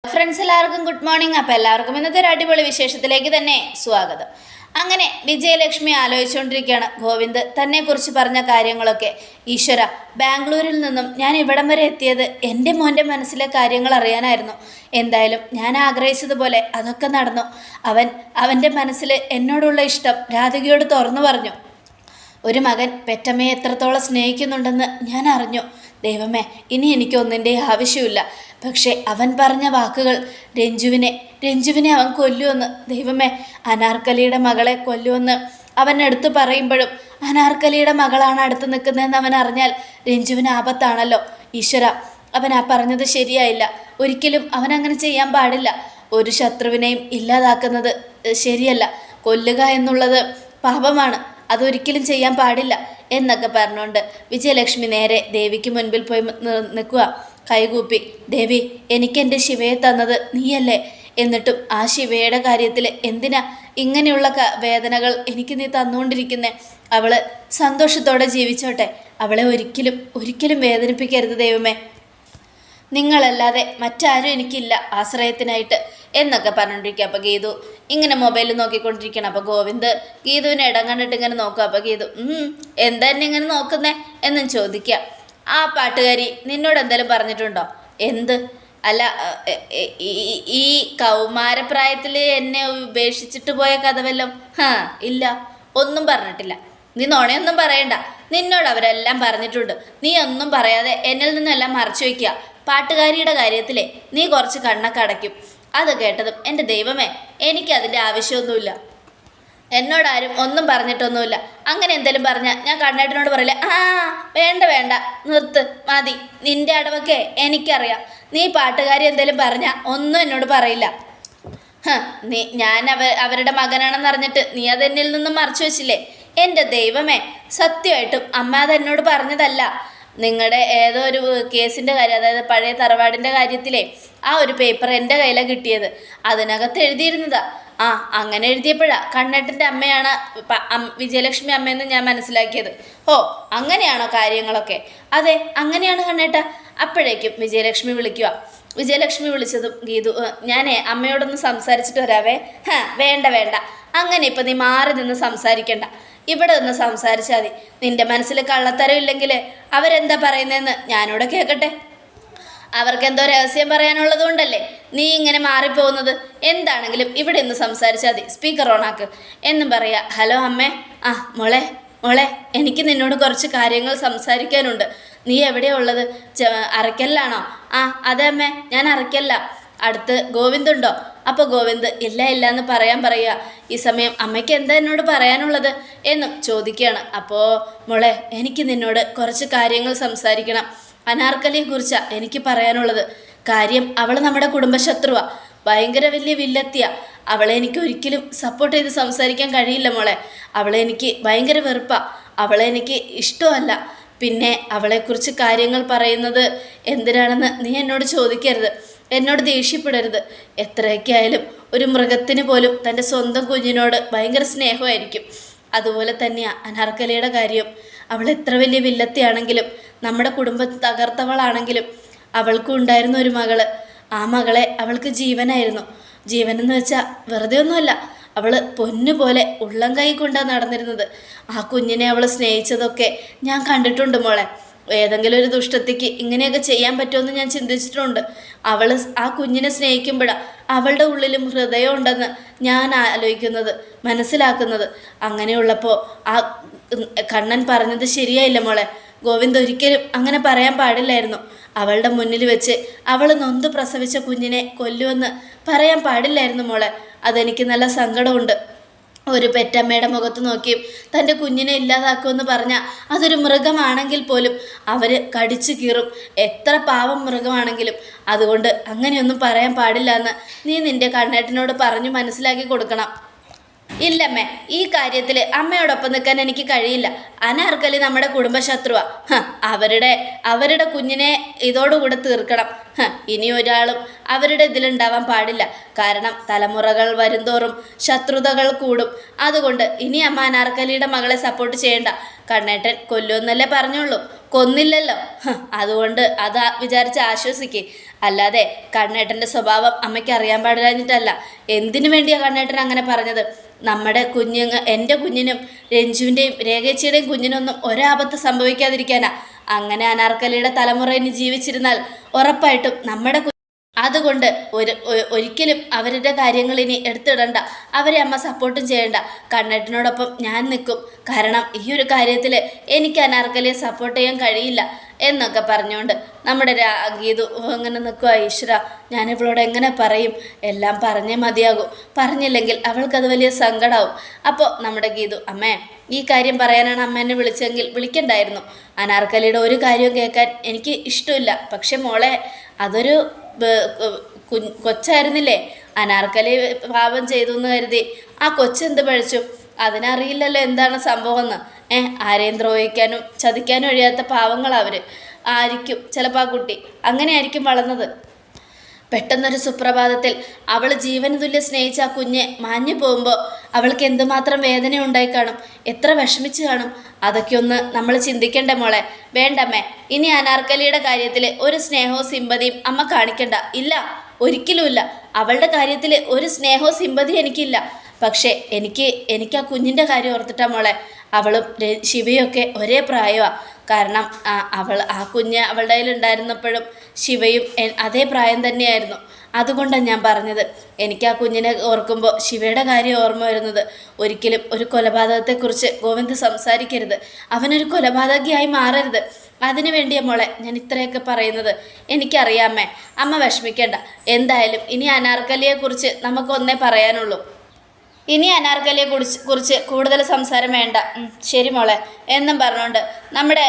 Friends എല്ലാവർക്കും good morning. അപ്പോൾ എല്ലാവർക്കും ഇന്നത്തെ ഒരു അടിപൊളി വിശേഷത്തിലേക്ക് തന്നെ സ്വാഗതം. അങ്ങനെ വിജയലക്ഷ്മി ആലോചിച്ചുകൊണ്ടിരിക്കുകയാണ് ഗോവിന്ദ് തന്നെക്കുറിച്ച് പറഞ്ഞ കാര്യങ്ങളൊക്കെ. ഈശ്വര, ബാംഗ്ലൂരിൽ നിന്നും ഞാൻ ഇവിടം വരെ എത്തിയത് എൻ്റെ മോൻ്റെ മനസ്സിലെ കാര്യങ്ങൾ അറിയാനായിരുന്നു. എന്തായാലും ഞാൻ ആഗ്രഹിച്ചതുപോലെ അതൊക്കെ നടന്നു. അവൻ്റെ മനസ്സിൽ എന്നോടുള്ള ഇഷ്ടം രാധികയോട് തുറന്നു പറഞ്ഞു. ഒരു മകൻ പെറ്റമ്മയെ എത്രത്തോളം സ്നേഹിക്കുന്നുണ്ടെന്ന് ഞാൻ അറിഞ്ഞു. ദൈവമേ, ഇനി എനിക്കൊന്നിൻ്റെ ആവശ്യമില്ല. പക്ഷേ അവൻ പറഞ്ഞ വാക്കുകൾ, രഞ്ജുവിനെ അവൻ കൊല്ലുമെന്ന്. ദൈവമേ, അനാർക്കലിയുടെ മകളെ കൊല്ലുമെന്ന് അവൻ എടുത്തു പറയുമ്പോഴും അനാർക്കലിയുടെ മകളാണ് അടുത്ത് നിൽക്കുന്നതെന്ന് അവൻ അറിഞ്ഞാൽ രഞ്ജുവിന് ആപത്താണല്ലോ. ഈശ്വര, അവൻ ആ പറഞ്ഞത് ശരിയായില്ല. ഒരിക്കലും അവൻ അങ്ങനെ ചെയ്യാൻ പാടില്ല. ഒരു ശത്രുവിനെയും ഇല്ലാതാക്കുന്നത് ശരിയല്ല. കൊല്ലുക എന്നുള്ളത് പാപമാണ്. അതൊരിക്കലും ചെയ്യാൻ പാടില്ല എന്നൊക്കെ പറഞ്ഞുകൊണ്ട് വിജയലക്ഷ്മി നേരെ ദേവിക്ക് മുൻപിൽ പോയി നിൽക്കുക. കൈകൂപ്പി, ദേവി, എനിക്കെൻ്റെ ശിവയെ തന്നത് നീയല്ലേ? എന്നിട്ടും ആ ശിവയുടെ കാര്യത്തിൽ എന്തിനാ ഇങ്ങനെയുള്ള വേദനകൾ എനിക്ക് നീ തന്നുകൊണ്ടിരിക്കുന്നേ? അവൾ സന്തോഷത്തോടെ ജീവിച്ചോട്ടെ. അവളെ ഒരിക്കലും വേദനിപ്പിക്കരുത് ദൈവമേ. നിങ്ങളല്ലാതെ മറ്റാരും എനിക്കില്ല ആശ്രയത്തിനായിട്ട് എന്നൊക്കെ പറഞ്ഞുകൊണ്ടിരിക്കുക. അപ്പോൾ ഗീതു ഇങ്ങനെ മൊബൈലിൽ നോക്കിക്കൊണ്ടിരിക്കണം. അപ്പോൾ ഗോവിന്ദ് ഗീതുവിനെ ഇടം കണ്ടിട്ട് ഇങ്ങനെ നോക്കുക. അപ്പോൾ ഗീതു എന്താ എന്നെ ഇങ്ങനെ നോക്കുന്നേ എന്നും ചോദിക്കുക. ആ പാട്ടുകാരി നിന്നോട് എന്തെങ്കിലും പറഞ്ഞിട്ടുണ്ടോ? എന്ത്? അല്ല, ഈ കൗമാരപ്രായത്തിൽ എന്നെ ഉപേക്ഷിച്ചിട്ട് പോയ കഥ വല്ലതും? ഇല്ല, ഒന്നും പറഞ്ഞിട്ടില്ല. നീ നുണയൊന്നും പറയണ്ട. നിന്നോട് അവരെല്ലാം പറഞ്ഞിട്ടുണ്ട്. നീ ഒന്നും പറയാതെ എന്നിൽ നിന്നെല്ലാം മറച്ചു വയ്ക്കുക. പാട്ടുകാരിയുടെ കാര്യത്തിലേ നീ കുറച്ച് കണ്ണൊക്കെ അടയ്ക്കും. അത് കേട്ടതും എൻ്റെ ദൈവമേ, എനിക്കതിൻ്റെ ആവശ്യമൊന്നുമില്ല. എന്നോടാരും ഒന്നും പറഞ്ഞിട്ടൊന്നുമില്ല. അങ്ങനെ എന്തെങ്കിലും പറഞ്ഞാൽ ഞാൻ കണ്ണേട്ടനോട് പറയില്ല. വേണ്ട, നിർത്ത്, മതി. നിൻ്റെ അടവൊക്കെ എനിക്കറിയാം. നീ പാട്ടുകാരി എന്തെങ്കിലും പറഞ്ഞാൽ ഒന്നും എന്നോട് പറയില്ല. ഞാൻ അവരുടെ മകനാണെന്ന് അറിഞ്ഞിട്ട് നീ അതെന്നിൽ നിന്നും മറച്ചു വെച്ചില്ലേ? എൻ്റെ ദൈവമേ, സത്യമായിട്ടും അമ്മ അതെന്നോട് പറഞ്ഞതല്ല. നിങ്ങളുടെ ഏതോ ഒരു കേസിൻ്റെ കാര്യം, അതായത് പഴയ തറവാടിൻ്റെ കാര്യത്തിലേ ആ ഒരു പേപ്പർ എൻ്റെ കയ്യിലാണ് കിട്ടിയത്. അതിനകത്ത് എഴുതിയിരുന്നതാ. അങ്ങനെ എഴുതിയപ്പോഴാണ് കണ്ണേട്ടൻ്റെ അമ്മയാണ് വിജയലക്ഷ്മി അമ്മയെന്ന് ഞാൻ മനസ്സിലാക്കിയത്. അങ്ങനെയാണോ കാര്യങ്ങളൊക്കെ? അതെ, അങ്ങനെയാണ് കണ്ണേട്ട. അപ്പോഴേക്കും വിജയലക്ഷ്മി വിളിക്കുക. വിജയലക്ഷ്മി വിളിച്ചതും ഗീതു, ഞാനേ അമ്മയോടൊന്ന് സംസാരിച്ചിട്ട് വരാവേ. വേണ്ട, അങ്ങനെ ഇപ്പം നീ മാറി നിന്ന് സംസാരിക്കണ്ട. ഇവിടെ നിന്ന് സംസാരിച്ചാൽ മതി. നിൻ്റെ മനസ്സിൽ കള്ളത്തരം ഇല്ലെങ്കിൽ അവരെന്താ പറയുന്നതെന്ന് ഞാനിവിടെ കേൾക്കട്ടെ. അവർക്കെന്തോ രഹസ്യം പറയാനുള്ളത് കൊണ്ടല്ലേ നീ ഇങ്ങനെ മാറിപ്പോകുന്നത്. എന്താണെങ്കിലും ഇവിടെ നിന്ന് സംസാരിച്ചാൽ മതി. സ്പീക്കർ ഓണാക്ക് എന്നും പറയാ. ഹലോ അമ്മേ. മോളെ, എനിക്ക് നിന്നോട് കുറച്ച് കാര്യങ്ങൾ സംസാരിക്കാനുണ്ട്. നീ എവിടെയാ ഉള്ളത്? അറയ്ക്കലിലാണോ? അതെ അമ്മേ, ഞാൻ അറയ്ക്കല്ല. അടുത്ത് ഗോവിന്ദുണ്ടോ? അപ്പോൾ ഗോവിന്ദ് ഇല്ല എന്ന് പറയുക. ഈ സമയം അമ്മയ്ക്ക് എന്താ എന്നോട് പറയാനുള്ളത് എന്നും ചോദിക്കുകയാണ്. അപ്പോൾ മോളെ, എനിക്ക് നിന്നോട് കുറച്ച് കാര്യങ്ങൾ സംസാരിക്കണം. അനാർക്കലിയെക്കുറിച്ചാണ് എനിക്ക് പറയാനുള്ളത്. കാര്യം, അവൾ നമ്മുടെ കുടുംബശത്രുവാ. ഭയങ്കര വലിയ വില്ലത്തിയാ. അവളെ എനിക്ക് ഒരിക്കലും സപ്പോർട്ട് ചെയ്ത് സംസാരിക്കാൻ കഴിയില്ല മോളെ. അവളെ എനിക്ക് ഭയങ്കര വെറുപ്പാണ്. അവളെ എനിക്ക് ഇഷ്ടമല്ല. പിന്നെ അവളെക്കുറിച്ച് കാര്യങ്ങൾ പറയുന്നത് എന്തിനാണെന്ന് നീ എന്നോട് ചോദിക്കരുത്. എന്നോട് ദേഷ്യപ്പെടരുത്. എത്രയൊക്കെ ആയാലും ഒരു മൃഗത്തിന് പോലും തൻ്റെ സ്വന്തം കുഞ്ഞിനോട് ഭയങ്കര സ്നേഹമായിരിക്കും. അതുപോലെ തന്നെയാണ് അനാർക്കലിയുടെ കാര്യം. അവൾ എത്ര വലിയ വില്ലത്തിയാണെങ്കിലും നമ്മുടെ കുടുംബത്തെ തകർത്തവളാണെങ്കിലും അവൾക്കും ഉണ്ടായിരുന്ന ഒരു മകള്. ആ മകളെ അവൾക്ക് ജീവനായിരുന്നു. ജീവനെന്ന് വെച്ചാൽ വെറുതെ ഒന്നുമല്ല. അവൾ പൊന്നുപോലെ ഉള്ളം കൈ കൊണ്ടാണ് നടന്നിരുന്നത്. ആ കുഞ്ഞിനെ അവൾ സ്നേഹിച്ചതൊക്കെ ഞാൻ കണ്ടിട്ടുണ്ട് മോളെ. ഏതെങ്കിലും ഒരു ദുഷ്ടത്തിക്ക് ഇങ്ങനെയൊക്കെ ചെയ്യാൻ പറ്റുമെന്ന് ഞാൻ ചിന്തിച്ചിട്ടുണ്ട്. അവൾ ആ കുഞ്ഞിനെ സ്നേഹിക്കുമ്പോഴാണ് അവളുടെ ഉള്ളിലും ഹൃദയം ഉണ്ടെന്ന് ഞാൻ ആലോചിക്കുന്നത്, മനസ്സിലാക്കുന്നത്. അങ്ങനെയുള്ളപ്പോൾ ആ കണ്ണൻ പറഞ്ഞത് ശരിയായില്ല മോളെ. ഗോവിന്ദ് ഒരിക്കലും അങ്ങനെ പറയാൻ പാടില്ലായിരുന്നു. അവളുടെ മുന്നിൽ വെച്ച് അവൾ നൊന്ത് പ്രസവിച്ച കുഞ്ഞിനെ കൊല്ലുമെന്ന് പറയാൻ പാടില്ലായിരുന്നു മോളെ. അതെനിക്ക് നല്ല സങ്കടമുണ്ട്. ഒരു പെറ്റമ്മയുടെ മുഖത്ത് നോക്കിയും തൻ്റെ കുഞ്ഞിനെ ഇല്ലാതാക്കുമെന്ന് പറഞ്ഞാൽ അതൊരു മൃഗമാണെങ്കിൽ പോലും അവർ കടിച്ചു കീറും, എത്ര പാവം മൃഗമാണെങ്കിലും. അതുകൊണ്ട് അങ്ങനെയൊന്നും പറയാൻ പാടില്ല എന്ന് നീ നിൻ്റെ കണ്ണേട്ടനോട് പറഞ്ഞു മനസ്സിലാക്കി കൊടുക്കണം. ഇല്ലമ്മേ, ഈ കാര്യത്തിൽ അമ്മയോടൊപ്പം നിൽക്കാൻ എനിക്ക് കഴിയില്ല. അനാർക്കലി നമ്മുടെ കുടുംബശത്രുവാ. അവരുടെ കുഞ്ഞിനെ ഇതോടുകൂടെ തീർക്കണം. ഇനി ഒരാളും അവരുടെ ഇതിലുണ്ടാവാൻ പാടില്ല. കാരണം തലമുറകൾ വരുംതോറും ശത്രുതകൾ കൂടും. അതുകൊണ്ട് ഇനി അമ്മ അനാർക്കലിയുടെ മകളെ സപ്പോർട്ട് ചെയ്യണ്ട. കണ്ണേട്ടൻ കൊല്ലുമെന്നല്ലേ പറഞ്ഞുള്ളൂ, കൊന്നില്ലല്ലോ. അതുകൊണ്ട് അത് വിചാരിച്ച് ആശ്വസിക്കേ. അല്ലാതെ കണ്ണേട്ടൻ്റെ സ്വഭാവം അമ്മയ്ക്ക് അറിയാൻ പാടില്ലാഞ്ഞിട്ടല്ല. എന്തിനു വേണ്ടിയാണ് കണ്ണേട്ടൻ അങ്ങനെ പറഞ്ഞത്? നമ്മുടെ എൻ്റെ കുഞ്ഞിനും രഞ്ജുവിൻ്റെയും രേഖേച്ചിയുടെയും കുഞ്ഞിനൊന്നും ഒരാപത്ത് സംഭവിക്കാതിരിക്കാനാ. അങ്ങനെ അനാർക്കലിയുടെ തലമുറ ഇനി ജീവിച്ചിരുന്നാൽ ഉറപ്പായിട്ടും നമ്മുടെ അതുകൊണ്ട് ഒരിക്കലും അവരുടെ കാര്യങ്ങൾ ഇനി എടുത്തിടണ്ട. അവരെ അമ്മ സപ്പോർട്ടും ചെയ്യണ്ട. കണ്ണേട്ടനോടൊപ്പം ഞാൻ നിൽക്കും. കാരണം ഈ ഒരു കാര്യത്തിൽ എനിക്ക് അനാർക്കലിയെ സപ്പോർട്ട് ചെയ്യാൻ കഴിയില്ല എന്നൊക്കെ പറഞ്ഞുകൊണ്ട് നമ്മുടെ ഗീതു അങ്ങനെ നിൽക്കുക. ഈശ്വര, ഞാനിവളോട് എങ്ങനെ പറയും? എല്ലാം പറഞ്ഞേ മതിയാകും. പറഞ്ഞില്ലെങ്കിൽ അവൾക്കത് വലിയ സങ്കടമാവും. അപ്പോൾ നമ്മുടെ ഗീതു, അമ്മേ, ഈ കാര്യം പറയാനാണ് അമ്മ എന്നെ വിളിച്ചെങ്കിൽ വിളിക്കണ്ടായിരുന്നു. അനാർക്കലിയുടെ ഒരു കാര്യവും കേൾക്കാൻ എനിക്ക് ഇഷ്ടമില്ല. പക്ഷെ മോളെ, അതൊരു കൊച്ചായിരുന്നില്ലേ? അനാർക്കലി പാപം ചെയ്തു എന്ന് കരുതി ആ കൊച്ചെന്ത് പഴിച്ചു? അതിനറിയില്ലല്ലോ എന്താണ് സംഭവമെന്ന്. ആരെയും ദ്രോഹിക്കാനും ചതിക്കാനും കഴിയാത്ത പാവങ്ങളവർ ആയിരിക്കും ചിലപ്പോൾ ആ കുട്ടി. അങ്ങനെ ആയിരിക്കും വളർന്നത്. പെട്ടെന്നൊരു സുപ്രഭാതത്തിൽ അവൾ ജീവന് തുല്യം സ്നേഹിച്ച ആ കുഞ്ഞ് മാഞ്ഞു പോകുമ്പോൾ അവൾക്ക് എന്തുമാത്രം വേദന ഉണ്ടായി കാണും, എത്ര വിഷമിച്ച് കാണും. അതൊക്കെ ഒന്ന് നമ്മൾ ചിന്തിക്കണ്ടേ മോളെ? വേണ്ടമ്മേ, ഇനി അനാർക്കലിയുടെ കാര്യത്തിൽ ഒരു സ്നേഹവും സിമ്പതിയും അമ്മ കാണിക്കണ്ട. ഇല്ല, ഒരിക്കലുമില്ല. അവളുടെ കാര്യത്തിൽ ഒരു സ്നേഹവും സിമ്പതിയും എനിക്കില്ല. പക്ഷേ എനിക്ക് ആ കുഞ്ഞിൻ്റെ കാര്യം ഓർത്തിട്ടാ മോളെ. അവളും ശിവയൊക്കെ ഒരേ പ്രായമാണ്. കാരണം ആ കുഞ്ഞ് അവളുടെ കയ്യിലുണ്ടായിരുന്നപ്പോഴും ശിവയും അതേ പ്രായം തന്നെയായിരുന്നു. അതുകൊണ്ടാണ് ഞാൻ പറഞ്ഞത്. എനിക്ക് ആ കുഞ്ഞിനെ ഓർക്കുമ്പോൾ ശിവയുടെ കാര്യം ഓർമ്മ വരുന്നത്. ഒരിക്കലും ഒരു കൊലപാതകത്തെക്കുറിച്ച് ഗോവിന്ദ് സംസാരിക്കരുത്. അവനൊരു കൊലപാതകിയായി മാറരുത്. അതിനു വേണ്ടിയാ മോളെ ഞാൻ ഇത്രയൊക്കെ പറയുന്നത്. എനിക്കറിയാമേ, അമ്മ വിഷമിക്കേണ്ട. എന്തായാലും ഇനി അനാർക്കലിയെക്കുറിച്ച് നമുക്കൊന്നേ പറയാനുള്ളൂ. ഇനി അനാർക്കലിയെ കുറിച്ച് കൂടുതൽ സംസാരം വേണ്ട. ശരി മോളെ എന്നും പറഞ്ഞുകൊണ്ട് നമ്മുടെ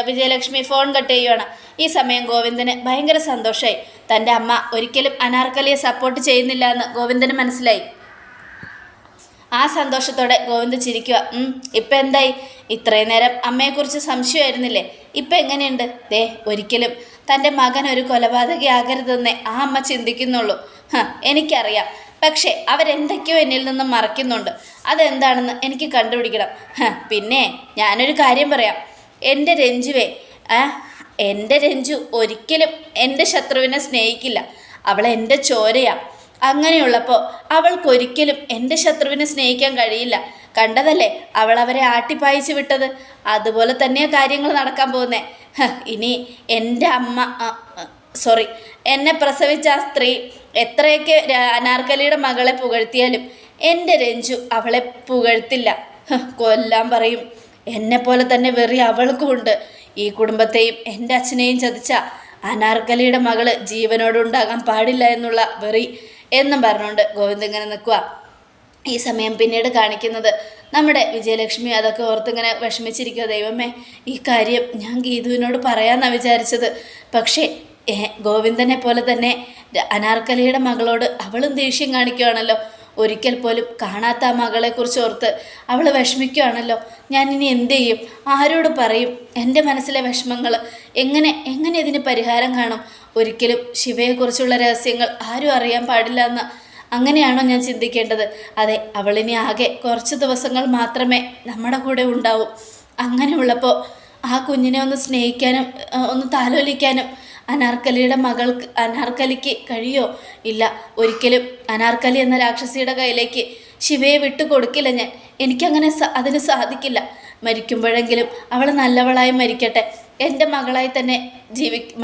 വിജയലക്ഷ്മി ഫോൺ കട്ട് ചെയ്യുവാണ്. ഈ സമയം ഗോവിന്ദന് ഭയങ്കര സന്തോഷമായി. തൻ്റെ അമ്മ ഒരിക്കലും അനാർക്കലിയെ സപ്പോർട്ട് ചെയ്യുന്നില്ല എന്ന് ഗോവിന്ദന് മനസ്സിലായി. ആ സന്തോഷത്തോടെ ഗോവിന്ദ് ചിരിക്കുക. ഇപ്പം എന്തായി? ഇത്രയും നേരം അമ്മയെക്കുറിച്ച് സംശയമായിരുന്നില്ലേ? ഇപ്പം എങ്ങനെയുണ്ട്? ഒരിക്കലും തൻ്റെ മകൻ ഒരു കൊലപാതകയാകരുതെന്നേ ആ അമ്മ ചിന്തിക്കുന്നുള്ളൂ. എനിക്കറിയാം. പക്ഷേ അവരെന്തൊക്കെയോ എന്നിൽ നിന്നും മറയ്ക്കുന്നുണ്ട്. അതെന്താണെന്ന് എനിക്ക് കണ്ടുപിടിക്കണം. പിന്നെ ഞാനൊരു കാര്യം പറയാം. എൻ്റെ രഞ്ജു ഒരിക്കലും എൻ്റെ ശത്രുവിനെ സ്നേഹിക്കില്ല. അവൾ എൻ്റെ ചോരയാണ്. അങ്ങനെയുള്ളപ്പോൾ അവൾക്കൊരിക്കലും എൻ്റെ ശത്രുവിനെ സ്നേഹിക്കാൻ കഴിയില്ല. കണ്ടതല്ലേ അവൾ അവരെ ആട്ടിപ്പായിച്ച് വിട്ടത്? അതുപോലെ തന്നെയാണ് കാര്യങ്ങൾ നടക്കാൻ പോകുന്നത്. ഇനി എൻ്റെ എന്നെ പ്രസവിച്ച ആ സ്ത്രീ എത്രയൊക്കെ അനാർക്കലിയുടെ മകളെ പുകഴ്ത്തിയാലും എൻ്റെ രഞ്ജു അവളെ പുകഴ്ത്തില്ല, കൊല്ലാൻ പറയും. എന്നെപ്പോലെ തന്നെ വെറി അവൾക്കുമുണ്ട്. ഈ കുടുംബത്തെയും എൻ്റെ അച്ഛനെയും ചതിച്ച അനാർക്കലിയുടെ മകള് ജീവനോടുണ്ടാകാൻ പാടില്ല എന്നുള്ള വെറി എന്നും പറഞ്ഞുകൊണ്ട് ഗോവിന്ദ് ഇങ്ങനെ നിൽക്കുക. ഈ സമയം പിന്നീട് കാണിക്കുന്നത് നമ്മുടെ വിജയലക്ഷ്മി അതൊക്കെ ഓർത്തിങ്ങനെ വിഷമിച്ചിരിക്കുക. ദൈവമേ, ഈ കാര്യം ഞാൻ ഗീതുവിനോട് പറയാമെന്നാണ് വിചാരിച്ചത്. പക്ഷേ ഗോവിന്ദനെ പോലെ തന്നെ അനാർക്കലിയുടെ മകളോട് അവളും ദേഷ്യം കാണിക്കുകയാണല്ലോ. ഒരിക്കൽ പോലും കാണാത്ത ആ മകളെക്കുറിച്ച് ഓർത്ത് അവൾ വിഷമിക്കുകയാണല്ലോ. ഞാനിനി എന്ത് ചെയ്യും? ആരോട് പറയും എൻ്റെ മനസ്സിലെ വിഷമങ്ങൾ? എങ്ങനെ ഇതിന് പരിഹാരം കാണും? ഒരിക്കലും ശിവയെക്കുറിച്ചുള്ള രഹസ്യങ്ങൾ ആരും അറിയാൻ പാടില്ല എന്ന് അങ്ങനെയാണോ ഞാൻ ചിന്തിക്കേണ്ടത്? അതെ, അവളിനി ആകെ കുറച്ച് ദിവസങ്ങൾ മാത്രമേ നമ്മുടെ കൂടെ ഉണ്ടാവൂ. അങ്ങനെയുള്ളപ്പോൾ ആ കുഞ്ഞിനെ ഒന്ന് സ്നേഹിക്കാനും ഒന്ന് താലോലിക്കാനും അനാർക്കലിക്ക് കഴിയോ? ഇല്ല, ഒരിക്കലും അനാർക്കലി എന്ന രാക്ഷസിയുടെ കയ്യിലേക്ക് ശിവയെ വിട്ടു കൊടുക്കില്ല ഞാൻ. എനിക്കങ്ങനെ അതിന് സാധിക്കില്ല. മരിക്കുമ്പോഴെങ്കിലും അവൾ നല്ലവളായി മരിക്കട്ടെ, എൻ്റെ മകളായി തന്നെ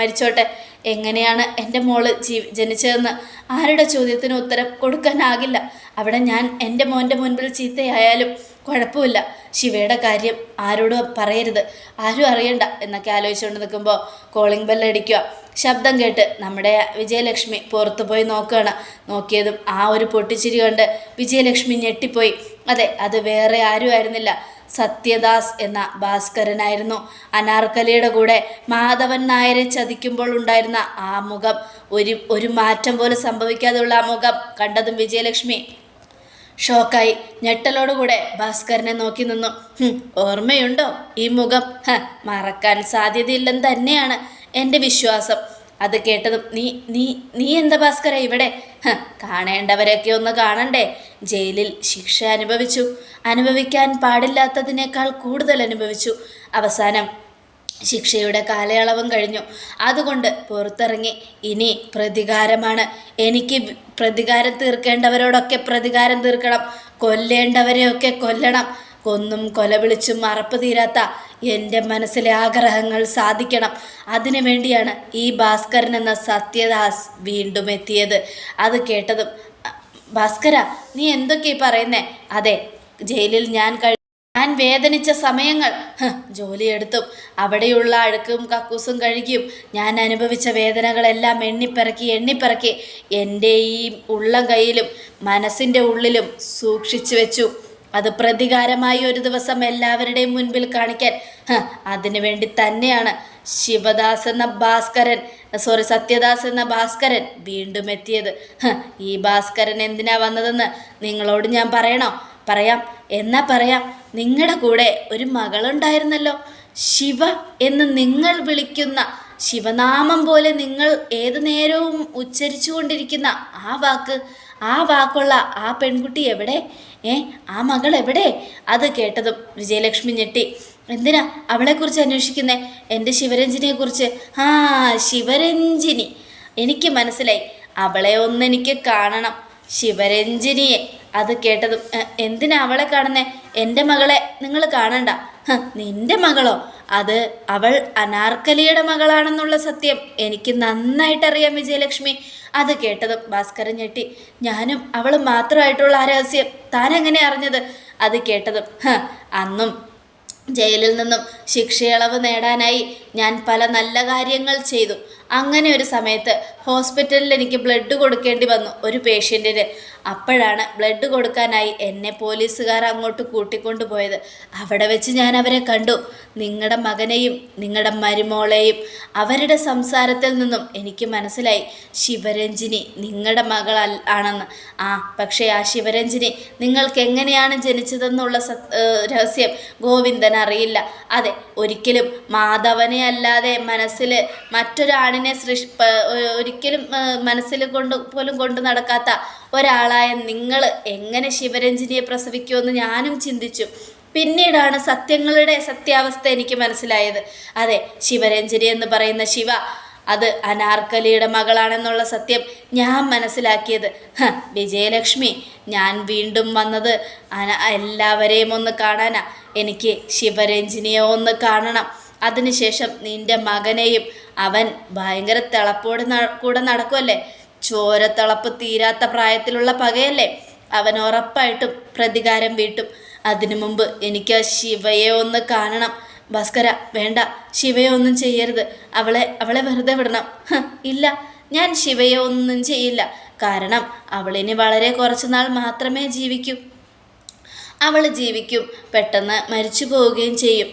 മരിച്ചോട്ടെ. എങ്ങനെയാണ് എൻ്റെ മോള് ജനിച്ചതെന്ന് ആരുടെ ചോദ്യത്തിന് ഉത്തരം കൊടുക്കാനാകില്ല. അവിടെ ഞാൻ എൻ്റെ മോൻ്റെ മുൻപിൽ ചീത്തയായാലും കുഴപ്പമില്ല. ശിവയുടെ കാര്യം ആരോടും പറയരുത്, ആരും അറിയണ്ട എന്നൊക്കെ ആലോചിച്ചുകൊണ്ട് നിൽക്കുമ്പോൾ കോളിംഗ് ബെല്ലടിക്കുക. ശബ്ദം കേട്ട് നമ്മുടെ വിജയലക്ഷ്മി പുറത്തു പോയി നോക്കുകയാണ്. നോക്കിയതും ആ ഒരു പൊട്ടിച്ചിരി കണ്ട് വിജയലക്ഷ്മി ഞെട്ടിപ്പോയി. അതെ, അത് വേറെ ആരും ആയിരുന്നില്ല, സത്യദാസ് എന്ന ഭാസ്കരനായിരുന്നു. അനാർക്കലിയുടെ കൂടെ മാധവൻ നായരെ ചതിക്കുമ്പോൾ ഉണ്ടായിരുന്ന ആ മുഖം, ഒരു മാറ്റം പോലും സംഭവിക്കാതെയുള്ള ആ മുഖം കണ്ടതും വിജയലക്ഷ്മി ഷോക്കായി ഞെട്ടലോടുകൂടെ ഭാസ്കരനെ നോക്കി നിന്നു. ഓർമ്മയുണ്ടോ ഈ മുഖം? മറക്കാൻ സാധ്യതയില്ലെന്ന് തന്നെയാണ് എൻ്റെ വിശ്വാസം. അത് കേട്ടതും നീ നീ നീ എന്താ ഭാസ്കര ഇവിടെ? കാണേണ്ടവരെയൊക്കെ ഒന്ന് കാണണ്ടേ? ജയിലിൽ ശിക്ഷ അനുഭവിക്കാൻ പാടില്ലാത്തതിനേക്കാൾ കൂടുതൽ അനുഭവിച്ചു. അവസാനം ശിക്ഷയുടെ കാലയളവും കഴിഞ്ഞു. അതുകൊണ്ട് പുറത്തിറങ്ങി. ഇനി പ്രതികാരമാണ്. എനിക്ക് പ്രതികാരം തീർക്കേണ്ടവരോടൊക്കെ പ്രതികാരം തീർക്കണം. കൊല്ലേണ്ടവരെയൊക്കെ കൊല്ലണം. കൊന്നും കൊല വിളിച്ചും മറപ്പ് തീരാത്ത എൻ്റെ മനസ്സിലെ ആഗ്രഹങ്ങൾ സാധിക്കണം. അതിനു വേണ്ടിയാണ് ഈ ഭാസ്കരൻ എന്ന സത്യദാസ് വീണ്ടും എത്തിയത്. അത് ഭാസ്കര, നീ എന്തൊക്കെയാ പറയുന്നേ? അതെ, ജയിലിൽ ഞാൻ വേദനിച്ച സമയങ്ങൾ, ജോലിയെടുത്തും അവിടെയുള്ള അഴുക്കും കക്കൂസും കഴുകിയും ഞാൻ അനുഭവിച്ച വേദനകളെല്ലാം എണ്ണിപ്പിറക്കി എൻ്റെ ഈ ഉള്ളം കയ്യിലും മനസ്സിൻ്റെ ഉള്ളിലും സൂക്ഷിച്ചു വെച്ചു. അത് പ്രതികാരമായി ഒരു ദിവസം എല്ലാവരുടെയും മുൻപിൽ കാണിക്കാൻ. അതിനു വേണ്ടി തന്നെയാണ് സത്യദാസ് എന്ന ഭാസ്കരൻ വീണ്ടും എത്തിയത്. ഈ ഭാസ്കരൻ എന്തിനാ വന്നതെന്ന് നിങ്ങളോട് ഞാൻ പറയാം. നിങ്ങളുടെ കൂടെ ഒരു മകളുണ്ടായിരുന്നല്ലോ, ശിവ എന്ന് നിങ്ങൾ വിളിക്കുന്ന, ശിവനാമം പോലെ നിങ്ങൾ ഏതു നേരവും ഉച്ചരിച്ചു കൊണ്ടിരിക്കുന്ന ആ വാക്കുള്ള ആ പെൺകുട്ടി എവിടെ? ആ മകൾ എവിടെ? അത് കേട്ടതും വിജയലക്ഷ്മി ഞെട്ടി. എന്തിനാ അവളെക്കുറിച്ച് അന്വേഷിക്കുന്നേ? എൻ്റെ ശിവരഞ്ജിനിയെക്കുറിച്ച്. ശിവരഞ്ജിനി, എനിക്ക് മനസ്സിലായി. അവളെ ഒന്നെനിക്ക് കാണണം, ശിവരഞ്ജിനിയെ. അത് കേട്ടതും എന്തിനാ അവളെ കാണുന്നേ? എൻ്റെ മകളെ നിങ്ങൾ കാണണ്ട. നിന്റെ മകളോ? അവൾ അനാർക്കലിയുടെ മകളാണെന്നുള്ള സത്യം എനിക്ക് നന്നായിട്ടറിയാം വിജയലക്ഷ്മി. അത് കേട്ടതും ഭാസ്കരൻ ഞെട്ടി. ഞാനും അവളും മാത്രമായിട്ടുള്ള ആ രഹസ്യം താൻ എങ്ങനെ അറിഞ്ഞത്? അത് കേട്ടതും അന്നും ജയിലിൽ നിന്നും ശിക്ഷയളവ് നേടാനായി ഞാൻ പല നല്ല കാര്യങ്ങൾ ചെയ്തു. അങ്ങനെ ഒരു സമയത്ത് ഹോസ്പിറ്റലിൽ എനിക്ക് ബ്ലഡ് കൊടുക്കേണ്ടി വന്നു ഒരു പേഷ്യൻറ്റിന്. അപ്പോഴാണ് ബ്ലഡ് കൊടുക്കാനായി എന്നെ പോലീസുകാർ അങ്ങോട്ട് കൂട്ടിക്കൊണ്ടു പോയത്. അവിടെ വെച്ച് ഞാൻ അവരെ കണ്ടു, നിങ്ങളുടെ മകനെയും നിങ്ങളുടെ മരുമോളെയും. അവരുടെ സംസാരത്തിൽ നിന്നും എനിക്ക് മനസ്സിലായി ശിവരഞ്ജിനി നിങ്ങളുടെ മകൾ ആണെന്ന്. പക്ഷേ ആ ശിവരഞ്ജിനി നിങ്ങൾക്ക് എങ്ങനെയാണ് ജനിച്ചതെന്നുള്ള രഹസ്യം ഗോവിന്ദൻ അറിയില്ല. അതെ, ഒരിക്കലും മാധവനെ അല്ലാതെ മനസ്സിൽ മറ്റൊരാണിനെ ഒരിക്കലും മനസ്സിൽ പോലും കൊണ്ട് നടക്കാത്ത ഒരാളായ നിങ്ങൾ എങ്ങനെ ശിവരഞ്ജിനിയെ പ്രസവിക്കുമെന്ന് ഞാനും ചിന്തിച്ചു. പിന്നീടാണ് സത്യങ്ങളുടെ സത്യാവസ്ഥ എനിക്ക് മനസ്സിലായത്. അതെ, ശിവരഞ്ജിനി എന്ന് പറയുന്ന ശിവ അത് അനാർക്കലിയുടെ മകളാണെന്നുള്ള സത്യം ഞാൻ മനസ്സിലാക്കിയത്. വിജയലക്ഷ്മി, ഞാൻ വീണ്ടും വന്നത് എല്ലാവരെയും ഒന്ന് കാണാനാ. എനിക്ക് ശിവരഞ്ജിനിയെ ഒന്ന് കാണണം. അതിനുശേഷം നിന്റെ മകനെയും. അവൻ ഭയങ്കര തിളപ്പോട് കൂടെ നടക്കുമല്ലേ, ചോരത്തിളപ്പ് തീരാത്ത പ്രായത്തിലുള്ള പകയല്ലേ. അവൻ ഉറപ്പായിട്ടും പ്രതികാരം വീട്ടും. അതിനു മുമ്പ് എനിക്ക് ശിവയെ ഒന്ന് കാണണം. ഭാസ്കര, വേണ്ട, ശിവയെ ഒന്നും ചെയ്യരുത്. അവളെ വെറുതെ വിടണം. ഇല്ല, ഞാൻ ശിവയെ ഒന്നും ചെയ്യില്ല. കാരണം അവളിനി വളരെ കുറച്ച് നാൾ മാത്രമേ ജീവിക്കൂ. അവൾ ജീവിക്കും, പെട്ടെന്ന് മരിച്ചു പോവുകയും ചെയ്യും.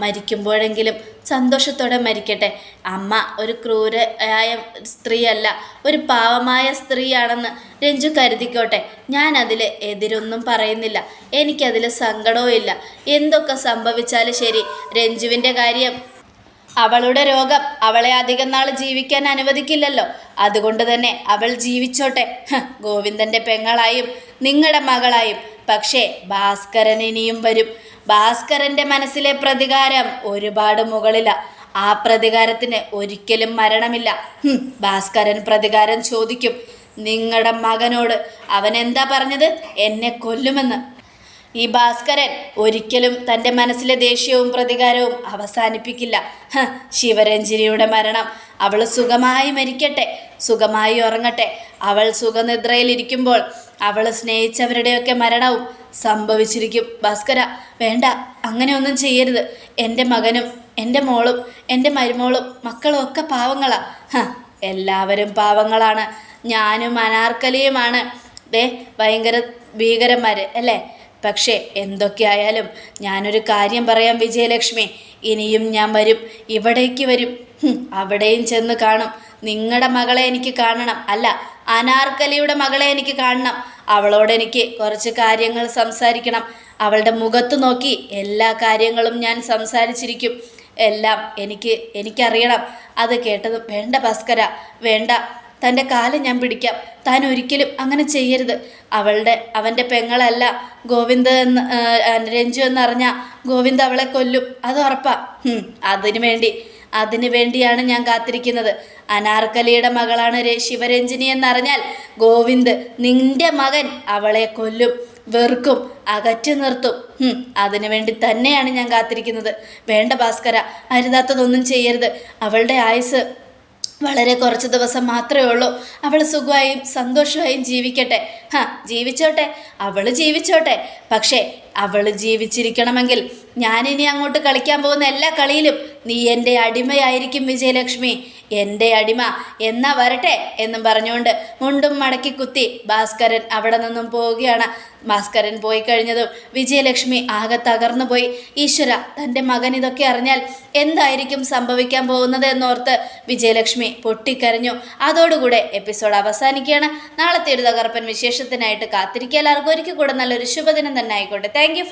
മരിക്കുമ്പോഴെങ്കിലും സന്തോഷത്തോടെ മരിക്കട്ടെ. അമ്മ ഒരു ക്രൂരയായ സ്ത്രീയല്ല, ഒരു പാവമായ സ്ത്രീയാണെന്ന് രഞ്ജു കരുതിക്കോട്ടെ. ഞാൻ അതിൽ എതിരൊന്നും പറയുന്നില്ല. എനിക്കതിൽ സങ്കടവും ഇല്ല. എന്തൊക്കെ സംഭവിച്ചാലും ശരി, രഞ്ജുവിൻ്റെ കാര്യം, അവളുടെ രോഗം അവളെ അധികം നാൾ ജീവിക്കാൻ അനുവദിക്കില്ലല്ലോ. അതുകൊണ്ട് തന്നെ അവൾ ജീവിച്ചോട്ടെ, ഗോവിന്ദൻ്റെ പെങ്ങളായും നിങ്ങളുടെ മകളായും. പക്ഷേ ഭാസ്കരൻ ഇനിയും വരും. ഭാസ്കരൻ്റെ മനസ്സിലെ പ്രതികാരം ഒരുപാട് മുകളിലാണ്. ആ പ്രതികാരത്തിന് ഒരിക്കലും മരണമില്ല. ഭാസ്കരൻ പ്രതികാരം ചോദിക്കും നിങ്ങളുടെ മകനോട്. അവൻ എന്താ പറഞ്ഞത്? എന്നെ കൊല്ലുമെന്ന്. ഈ ഭാസ്കരൻ ഒരിക്കലും തൻ്റെ മനസ്സിലെ ദേഷ്യവും പ്രതികാരവും അവസാനിപ്പിക്കില്ല. ശിവരഞ്ജിനിയുടെ മരണം, അവൾ സുഖമായി മരിക്കട്ടെ, സുഖമായി ഉറങ്ങട്ടെ. അവൾ സുഖനിദ്രയിലിരിക്കുമ്പോൾ അവൾ സ്നേഹിച്ചവരുടെയൊക്കെ മരണവും സംഭവിച്ചിരിക്കും. ഭാസ്കര, വേണ്ട, അങ്ങനെയൊന്നും ചെയ്യരുത്. എൻ്റെ മകനും എൻ്റെ മോളും എൻ്റെ മരുമോളും മക്കളും ഒക്കെ പാവങ്ങളാ. എല്ലാവരും പാവങ്ങളാണ്. ഞാനും അനാർക്കലിയുമാണ് ഭയങ്കര ഭീകരന്മാർ അല്ലേ? പക്ഷേ എന്തൊക്കെയായാലും ഞാനൊരു കാര്യം പറയാം വിജയലക്ഷ്മി, ഇനിയും ഞാൻ വരും, ഇവിടേക്ക് വരും, അവിടെയും ചെന്ന് കാണും. നിങ്ങളുടെ മകളെ എനിക്ക് കാണണം. അല്ല, അനാർക്കലിയുടെ മകളെ എനിക്ക് കാണണം. അവളോട് എനിക്ക് കുറച്ച് കാര്യങ്ങൾ സംസാരിക്കണം. അവളുടെ മുഖത്ത് നോക്കി എല്ലാ കാര്യങ്ങളും ഞാൻ സംസാരിച്ചിരിക്കും. എല്ലാം എനിക്കറിയണം. അത് കേട്ടതും വേണ്ട ഭാസ്കര, വേണ്ട, തൻ്റെ കാലം ഞാൻ പിടിക്കാം. താൻ ഒരിക്കലും അങ്ങനെ ചെയ്യരുത്. അവൻ്റെ പെങ്ങളല്ല ഗോവിന്ദ് രഞ്ജു എന്നറിഞ്ഞാൽ ഗോവിന്ദ് അവളെ കൊല്ലും, അത് ഉറപ്പാ. അതിനു വേണ്ടിയാണ് ഞാൻ കാത്തിരിക്കുന്നത്. അനാർക്കലിയുടെ മകളാണ് ശിവരഞ്ജിനി എന്നറിഞ്ഞാൽ ഗോവിന്ദ്, നിന്റെ മകൻ, അവളെ കൊല്ലും, വെറുക്കും, അകറ്റി നിർത്തും. അതിനു വേണ്ടി തന്നെയാണ് ഞാൻ കാത്തിരിക്കുന്നത്. വേണ്ട ഭാസ്കര, അരുതാത്തതൊന്നും ചെയ്യരുത്. അവളുടെ ആയുസ് വളരെ കുറച്ച് ദിവസം മാത്രമേ ഉള്ളൂ. അവൾ സുഖമായും സന്തോഷമായും ജീവിക്കട്ടെ. ജീവിച്ചോട്ടെ, അവൾ ജീവിച്ചോട്ടെ. പക്ഷേ അവൾ ജീവിച്ചിരിക്കണമെങ്കിൽ ഞാനിനി അങ്ങോട്ട് കളിക്കാൻ പോകുന്ന എല്ലാ കളിയിലും നീ എൻ്റെ അടിമയായിരിക്കും വിജയലക്ഷ്മി, എൻ്റെ അടിമ. എന്നാ വരട്ടെ എന്നും പറഞ്ഞുകൊണ്ട് മുണ്ടും മടക്കി കുത്തി ഭാസ്കരൻ അവിടെ നിന്നും പോവുകയാണ്. ഭാസ്കരൻ പോയി കഴിഞ്ഞതും വിജയലക്ഷ്മി ആകെ തകർന്നു പോയി. ഈശ്വര, തൻ്റെ മകൻ ഇതൊക്കെ അറിഞ്ഞാൽ എന്തായിരിക്കും സംഭവിക്കാൻ പോകുന്നത് എന്നോർത്ത് വിജയലക്ഷ്മി പൊട്ടിക്കരഞ്ഞു. അതോടുകൂടെ എപ്പിസോഡ് അവസാനിക്കുകയാണ്. നാളത്തെ ഒരു തകർപ്പൻ വിശേഷത്തിനായിട്ട് കാത്തിരിക്കുക. എല്ലാവർക്കും ഒരിക്കൽ കൂടെ നല്ലൊരു ശുഭദിനം തന്നെ ആയിക്കോട്ടെ. Thank you.